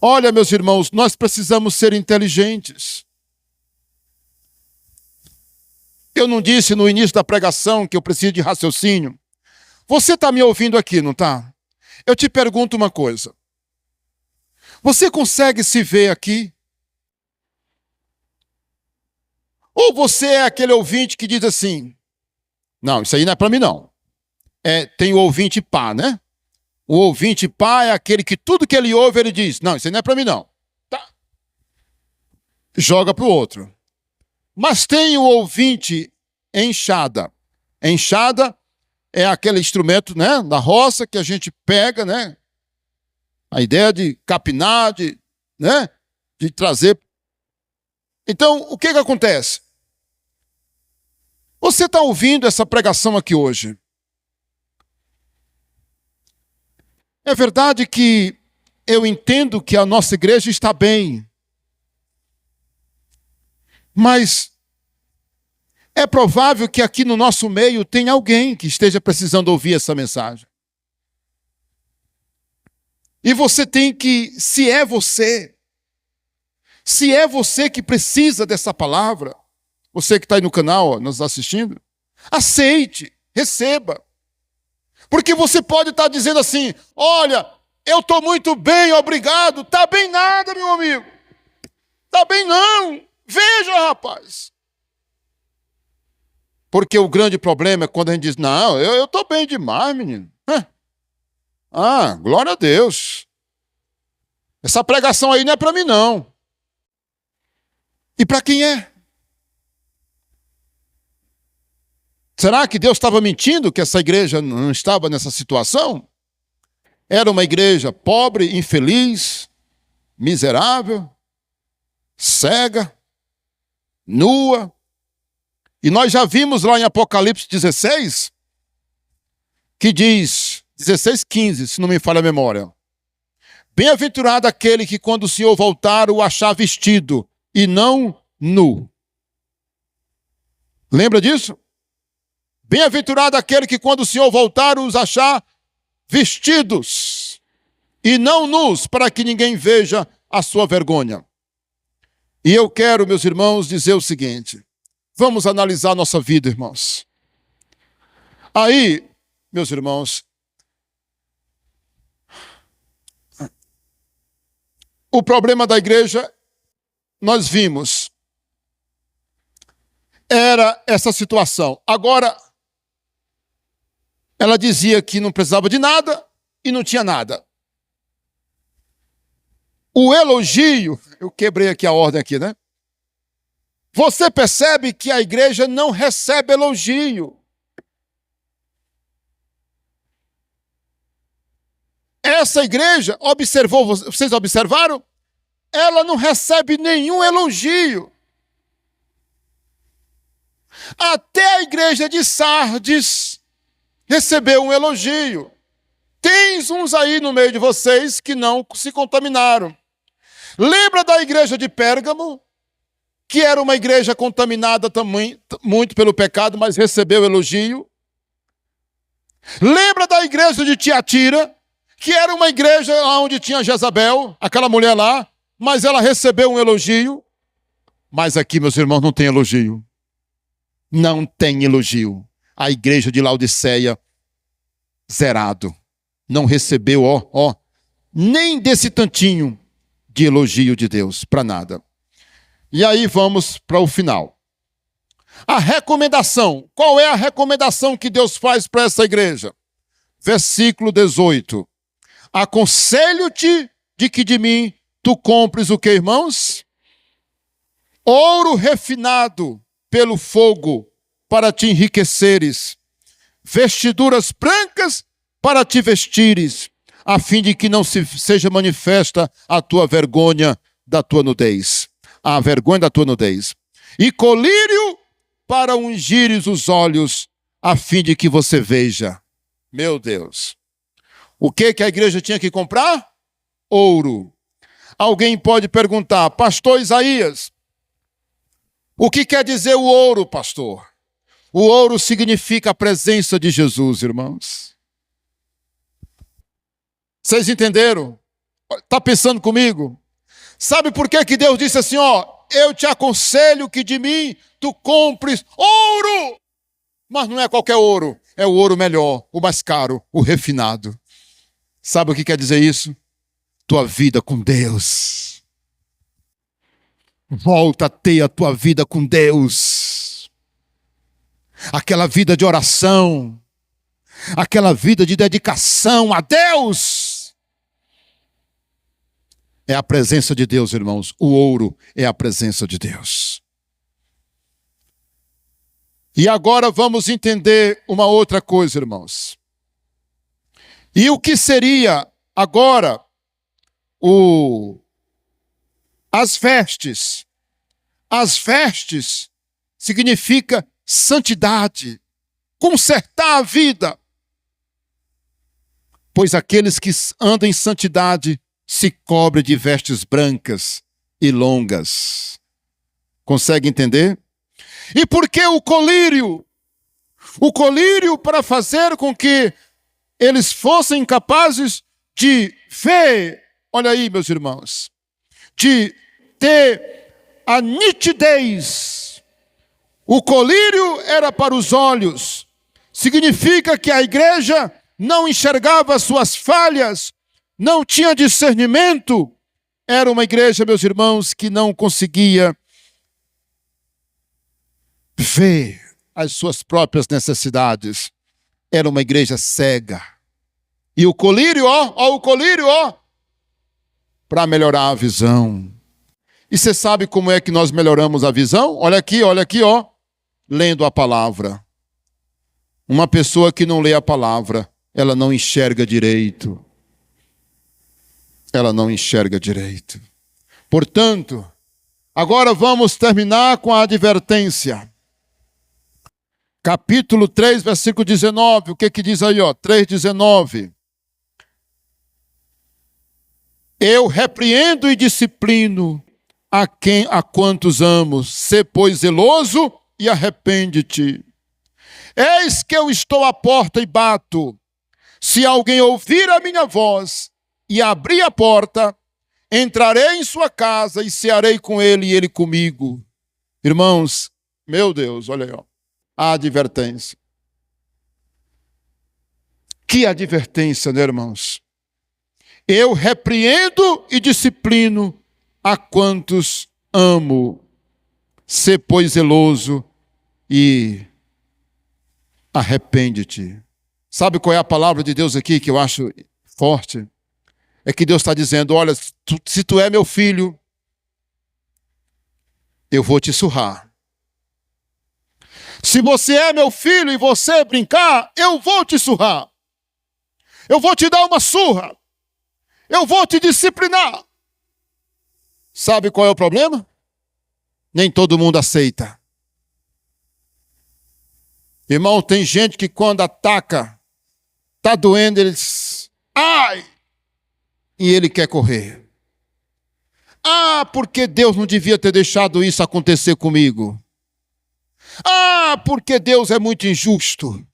Olha, meus irmãos, nós precisamos ser inteligentes. Eu não disse no início da pregação que eu preciso de raciocínio. Você está me ouvindo aqui, não está? Eu te pergunto uma coisa. Você consegue se ver aqui? Ou você é aquele ouvinte que diz assim: não, isso aí não é para mim não. Tem o ouvinte pá, né? O ouvinte pá é aquele que tudo que ele ouve, ele diz: não, isso aí não é para mim não. Tá. Joga para o outro. Mas tem o ouvinte enxada. Enxada é aquele instrumento, né, da roça que a gente pega, né? A ideia de capinar, né, de trazer. Então, o que acontece? Você está ouvindo essa pregação aqui hoje. É verdade que eu entendo que a nossa igreja está bem. Mas é provável que aqui no nosso meio tenha alguém que esteja precisando ouvir essa mensagem. E você tem que, se é você que precisa dessa palavra, você que está aí no canal, nos assistindo, aceite, receba. Porque você pode estar dizendo assim: olha, eu estou muito bem, obrigado. Está bem nada, meu amigo. Está bem não. Veja, rapaz. Porque o grande problema é quando a gente diz: não, eu estou bem demais, menino. Glória a Deus. Essa pregação aí não é para mim, não. E para quem é? Será que Deus estava mentindo que essa igreja não estava nessa situação? Era uma igreja pobre, infeliz, miserável, cega, nua. E nós já vimos lá em Apocalipse 16, que diz, 16:15, se não me falha a memória: bem-aventurado aquele que quando o Senhor voltar o achar vestido e não nu. Lembra disso? Bem-aventurado aquele que quando o Senhor voltar os achar vestidos. e não nus, para que ninguém veja a sua vergonha. E eu quero, meus irmãos, dizer o seguinte: vamos analisar nossa vida, irmãos. Aí, meus irmãos, o problema da igreja, nós vimos, era essa situação. Agora, ela dizia que não precisava de nada e não tinha nada. O elogio, eu quebrei aqui a ordem aqui, né? Você percebe que a igreja não recebe elogio. Essa igreja, vocês observaram? Ela não recebe nenhum elogio. Até a igreja de Sardes recebeu um elogio. Tem uns aí no meio de vocês que não se contaminaram. Lembra da igreja de Pérgamo, que era uma igreja contaminada também, muito pelo pecado, mas recebeu elogio? Lembra da igreja de Tiatira, que era uma igreja onde tinha Jezabel, aquela mulher lá, mas ela recebeu um elogio? Mas aqui, meus irmãos, não tem elogio. Não tem elogio. A igreja de Laodiceia, zerado. Não recebeu, nem desse tantinho de elogio de Deus, para nada. E aí vamos para o final. A recomendação. Qual é a recomendação que Deus faz para essa igreja? Versículo 18. Aconselho-te de que de mim tu compres o que, irmãos? Ouro refinado pelo fogo, para te enriqueceres. Vestiduras brancas para te vestires, a fim de que não seja manifesta a tua vergonha da tua nudez. A vergonha da tua nudez. E colírio para ungires os olhos, a fim de que você veja. Meu Deus. O que a igreja tinha que comprar? Ouro. Alguém pode perguntar, pastor Isaías, o que quer dizer o ouro, pastor? O ouro significa a presença de Jesus, irmãos. Vocês entenderam? Está pensando comigo? Sabe por que Deus disse assim, eu te aconselho que de mim tu compres ouro. Mas não é qualquer ouro, é o ouro melhor, o mais caro, o refinado. Sabe o que quer dizer isso? Tua vida com Deus. Volta a ter a tua vida com Deus. Aquela vida de oração, aquela vida de dedicação a Deus. É a presença de Deus, irmãos. O ouro é a presença de Deus. E agora vamos entender uma outra coisa, irmãos. E o que seria agora as vestes? As vestes significa santidade, consertar a vida. Pois aqueles que andam em santidade se cobrem de vestes brancas e longas. Consegue entender? E por que o colírio? O colírio para fazer com que eles fossem capazes de ver, olha aí, meus irmãos, de ter a nitidez. O colírio era para os olhos. Significa que a igreja não enxergava suas falhas, não tinha discernimento. Era uma igreja, meus irmãos, que não conseguia ver as suas próprias necessidades. Era uma igreja cega. E o colírio, para melhorar a visão. E você sabe como é que nós melhoramos a visão? Olha aqui, lendo a palavra. Uma pessoa que não lê a palavra, ela não enxerga direito. Ela não enxerga direito. Portanto, agora vamos terminar com a advertência. Capítulo 3, versículo 19. O que diz aí, 3:19. Eu repreendo e disciplino a quantos amo. Sê, pois, zeloso e arrepende-te. Eis que eu estou à porta e bato. Se alguém ouvir a minha voz e abrir a porta, entrarei em sua casa e cearei com ele e ele comigo. Irmãos, meu Deus, olha aí, ó, a advertência. Que advertência, né, irmãos? Eu repreendo e disciplino a quantos amo. Sê, pois, zeloso e arrepende-te. Sabe qual é a palavra de Deus aqui que eu acho forte? É que Deus está dizendo, olha, se tu é meu filho, eu vou te surrar. Se você é meu filho e você brincar, eu vou te surrar. Eu vou te dar uma surra. Eu vou te disciplinar. Sabe qual é o problema? Nem todo mundo aceita. Irmão, tem gente que quando ataca, está doendo, ele diz, ai! E ele quer correr. Ah, porque Deus não devia ter deixado isso acontecer comigo. Ah, porque Deus é muito injusto.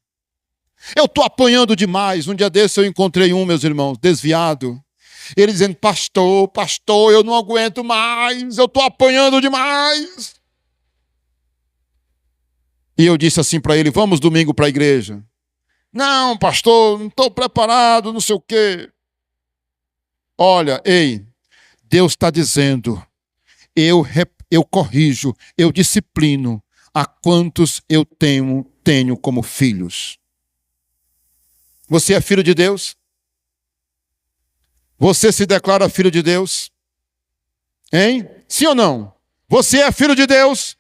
Eu estou apanhando demais. Um dia desse eu encontrei meus irmãos, desviado. Ele dizendo, pastor, eu não aguento mais, eu estou apanhando demais. E eu disse assim para ele, vamos domingo para a igreja. Não, pastor, não estou preparado, não sei o quê. Olha, ei, Deus está dizendo, eu corrijo, eu disciplino a quantos eu tenho como filhos. Você é filho de Deus? Você se declara filho de Deus? Hein? Sim ou não? Você é filho de Deus?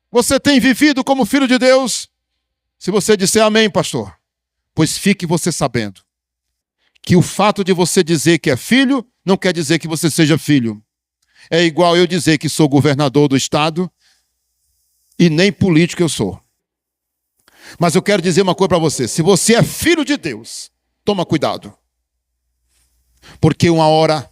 Você tem vivido como filho de Deus? Se você disser amém, pastor, pois fique você sabendo que o fato de você dizer que é filho não quer dizer que você seja filho. É igual eu dizer que sou governador do estado e nem político eu sou. Mas eu quero dizer uma coisa para você. Se você é filho de Deus, toma cuidado. Porque uma hora,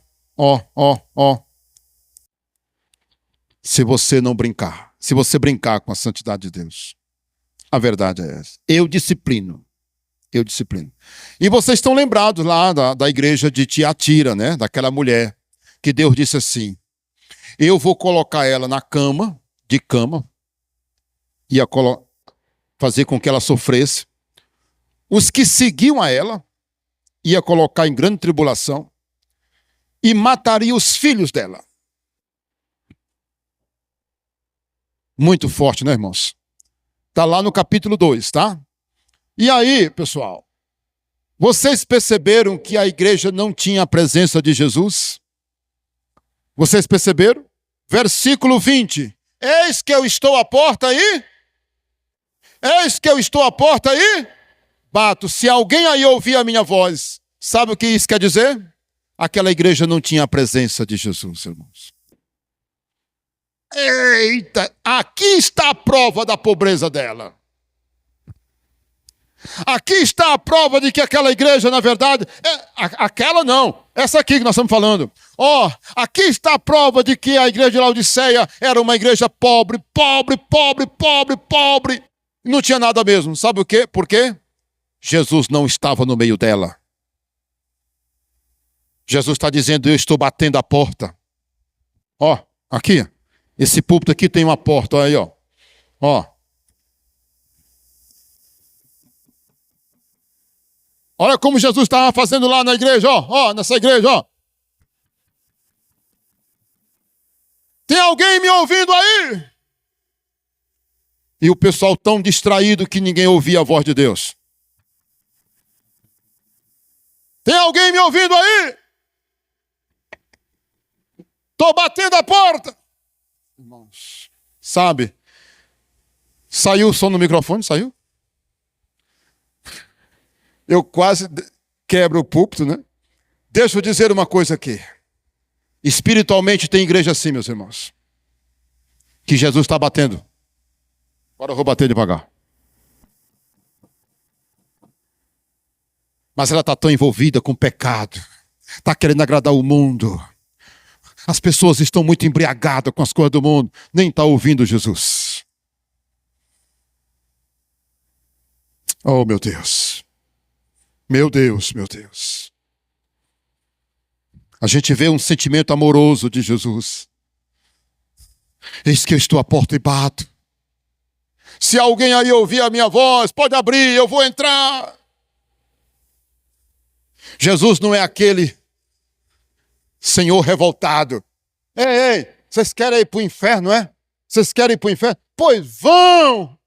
se você não brincar, se você brincar com a santidade de Deus, a verdade é essa. Eu disciplino. E vocês estão lembrados lá da igreja de Tiatira, né? Daquela mulher que Deus disse assim, eu vou colocar ela na cama, ia fazer com que ela sofresse. Os que seguiam a ela, ia colocar em grande tribulação e mataria os filhos dela. Muito forte, né, irmãos? Está lá no capítulo 2, tá? E aí, pessoal, vocês perceberam que a igreja não tinha a presença de Jesus? Vocês perceberam? Versículo 20. Eis que eu estou à porta aí. Eis que eu estou à porta aí. Bato, se alguém aí ouvir a minha voz, sabe o que isso quer dizer? Aquela igreja não tinha a presença de Jesus, irmãos. Eita, aqui está a prova da pobreza dela. Aqui está a prova de que aquela igreja, na verdade, aquela não, essa aqui que nós estamos falando. Aqui está a prova de que a igreja de Laodiceia era uma igreja pobre. Não tinha nada mesmo. Sabe o quê? Por quê? Jesus não estava no meio dela. Jesus está dizendo, eu estou batendo a porta. Aqui, esse púlpito aqui tem uma porta, olha aí, ó. Olha como Jesus estava fazendo lá na igreja, nessa igreja, Tem alguém me ouvindo aí? E o pessoal tão distraído que ninguém ouvia a voz de Deus. Tem alguém me ouvindo aí? Estou batendo a porta. Irmãos, sabe? Saiu o som no microfone? Saiu? Eu quase quebro o púlpito, né? Deixa eu dizer uma coisa aqui. Espiritualmente tem igreja assim, meus irmãos. Que Jesus está batendo. Agora eu vou bater devagar. Mas ela está tão envolvida com o pecado. Está querendo agradar o mundo. As pessoas estão muito embriagadas com as coisas do mundo. Nem está ouvindo Jesus. Oh, meu Deus. Meu Deus. a gente vê um sentimento amoroso de Jesus. Eis que eu estou à porta e bato. Se alguém aí ouvir a minha voz, pode abrir, eu vou entrar. Jesus não é aquele Senhor revoltado. Ei, vocês querem ir para o inferno, não é? Vocês querem ir para o inferno? Pois vão!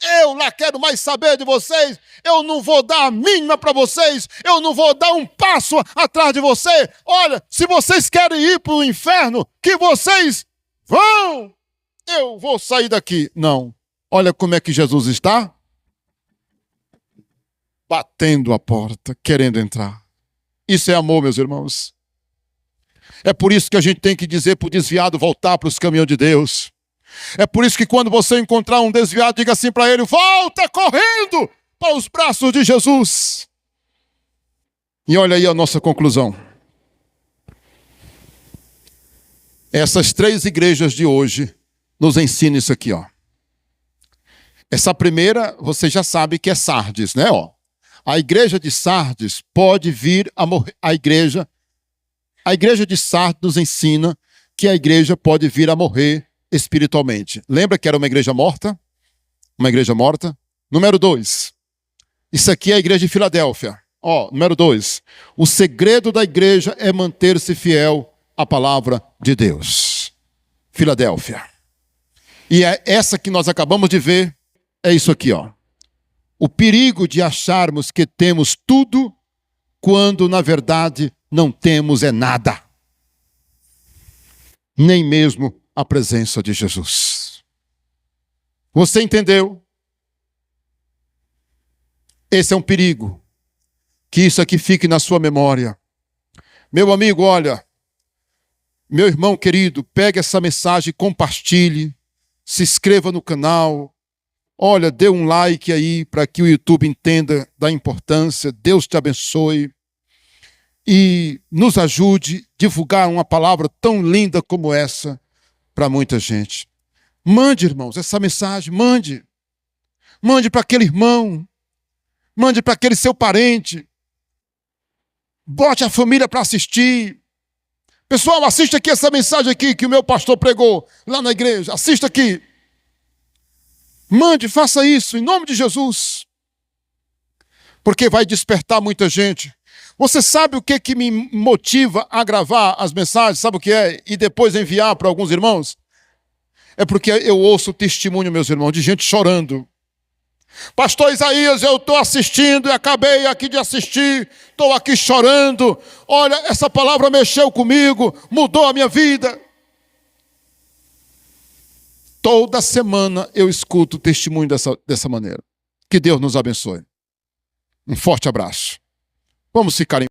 Eu lá quero mais saber de vocês. Eu não vou dar a mínima para vocês. Eu não vou dar um passo atrás de você. Olha, se vocês querem ir para o inferno, que vocês vão. Eu vou sair daqui. Não. Olha como é que Jesus está. Batendo a porta, querendo entrar. Isso é amor, meus irmãos. É por isso que a gente tem que dizer para o desviado voltar para os caminhos de Deus. É por isso que quando você encontrar um desviado, diga assim para ele: volta correndo para os braços de Jesus. E olha aí a nossa conclusão. Essas 3 igrejas de hoje nos ensinam isso aqui, ó. Essa primeira, você já sabe que é Sardes, né? Ó. A igreja de Sardes pode vir a morrer. A igreja de Sardes nos ensina que a igreja pode vir a morrer espiritualmente. Lembra que era uma igreja morta? Uma igreja morta. Número 2. Isso aqui é a igreja de Filadélfia. Ó, número 2. O segredo da igreja é manter-se fiel à palavra de Deus. Filadélfia. E é essa que nós acabamos de ver, é isso aqui, ó. O perigo de acharmos que temos tudo, quando na verdade não temos é nada. Nem mesmo a presença de Jesus. Você entendeu? Esse é um perigo. Que isso aqui fique na sua memória. Meu amigo, olha, meu irmão querido, pegue essa mensagem, compartilhe, se inscreva no canal. Olha, dê um like aí para que o YouTube entenda da importância. Deus te abençoe. E nos ajude a divulgar uma palavra tão linda como essa para muita gente. Mande, irmãos, essa mensagem, mande. Mande para aquele irmão. Mande para aquele seu parente. Bote a família para assistir. Pessoal, assista aqui essa mensagem aqui que o meu pastor pregou lá na igreja. Assista aqui. Mande, faça isso, em nome de Jesus. Porque vai despertar muita gente. Você sabe o que me motiva a gravar as mensagens? Sabe o que é? E depois enviar para alguns irmãos? É porque eu ouço testemunho, meus irmãos, de gente chorando. Pastor Isaías, eu estou assistindo e acabei aqui de assistir. Estou aqui chorando. Olha, essa palavra mexeu comigo, mudou a minha vida. Toda semana eu escuto o testemunho dessa maneira. Que Deus nos abençoe. Um forte abraço. Vamos ficar em